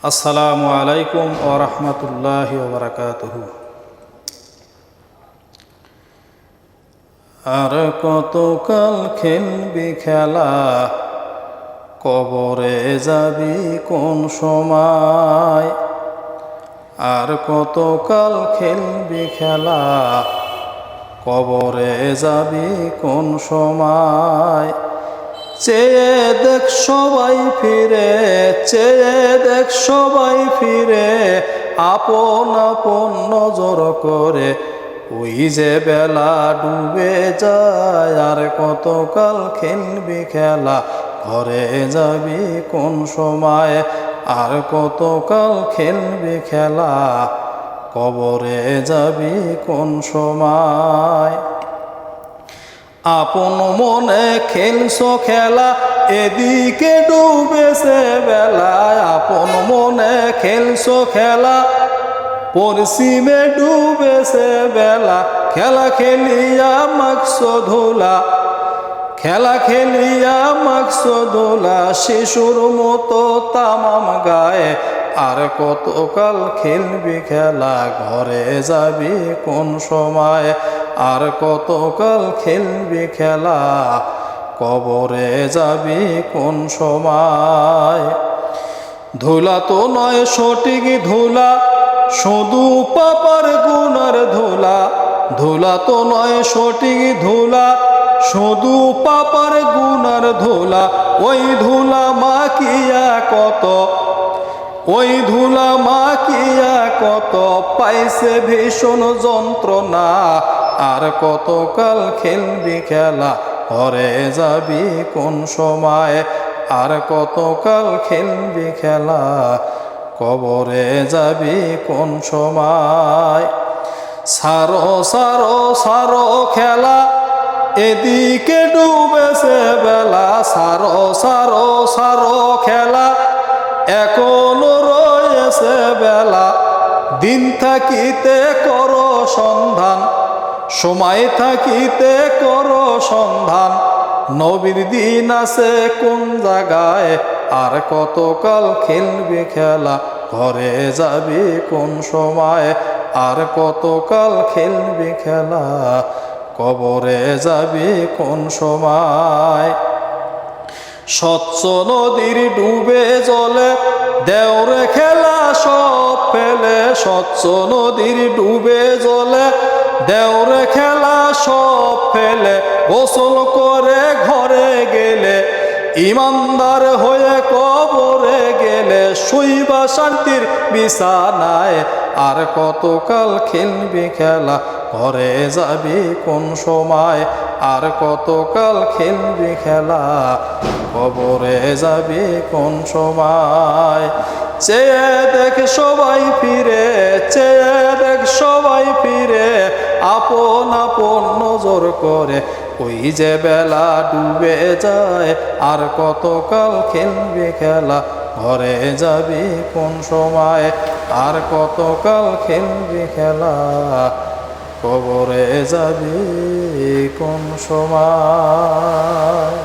আসসালামু আলাইকুম ওয়া রাহমাতুল্লাহি ওয়া বারাকাতুহু। আর কতকাল খেলবি খেলা, কবরে যাবি কোন সময়। আর কতকাল খেলবি খেলা, কবরে যাবি কোন সময়। চেয়ে দেখ সবাই ফিরে, চেয়ে দেখ সবাই ফিরে, আপন আপন নজর করে। ওই যে বেলা ডুবে যায়, আর কতকাল খেলবি খেলা, ঘরে যাবি কোন সময়। আর কতকাল খেলবি খেলা, কবরে যাবি কোন সময়। আপন মনে খেলছো খেলা, এদিকে ডুবেছে বেলায়। আপন মনে খেলছো খেলা, পশ্চিমে ডুবেছে বেলা। খেলা খেলিয়া মাখছো ধুলা, খেলা খেলিয়া মাখছো ধুলা, শিশুর মতো তামাম গায়ে। আর কতকাল খেলবি খেলা, ঘরে যাবি কোন সময়। আর কতকাল খেলবি খেলা, কবরে যাবি কোন সময়। ধুলা তো নয় সঠিক ধুলা, শুধু পাপার গুনার ধুলা। ধুলা তো নয় সঠিক ধুলা, শুধু পাপার গুনার ধুলা। ওই ধুলা মাখিয়া কত, ওই ধুলা মাখিয়া কত, পাইছে ভীষণ যন্ত্রণা। আর কতকাল খেলবি খেলা, ঘরে যাবি কোন সময়। আর কতকাল খেলবি খেলা, কবরে যাবি কোন সময়। সারো সারো সারো খেলা, এদিকে ডুবেছে বেলা। সারো সারো সারো খেলা, এখনো রয়েছে বেলা। দিন থাকিতে করো সন্ধান, সময় থাকিতে করো সন্ধান। নবীর দিন আছে কোন জায়গায়। আর কতকাল খেলবি খেলা, ঘরে যাবি কোন সময়। আর কতকাল খেলবি খেলা, কবরে যাবি কোন সময়। স্বচ্ছ নদীর ডুবে জলে, দেওরে খেলা সব ফেলে। স্বচ্ছ নদীর ডুবে জলে, দেওরে খেলা সব ফেলে। গোসল করে ঘরে গেলে, ইমানদার হয়ে কবরে গেলে, শুইবা শান্তির বিছানায়। আর কতকাল খেলবি খেলা, ঘরে যাবি কোন সময়। আর কতকাল খেলবি খেলা, কবরে যাবি কোন সময়। চেয়ে দেখ সবাই ফিরে, চেয়ে দেখ সবাই ফিরে, আপন আপন নজর করে। ওই যে বেলা ডুবে যায়, আর কতকাল খেলবি খেলা, ঘরে যাবি কোন সময়। আর কতকাল খেলবি খেলা, কবরে যাবি কোন সময়।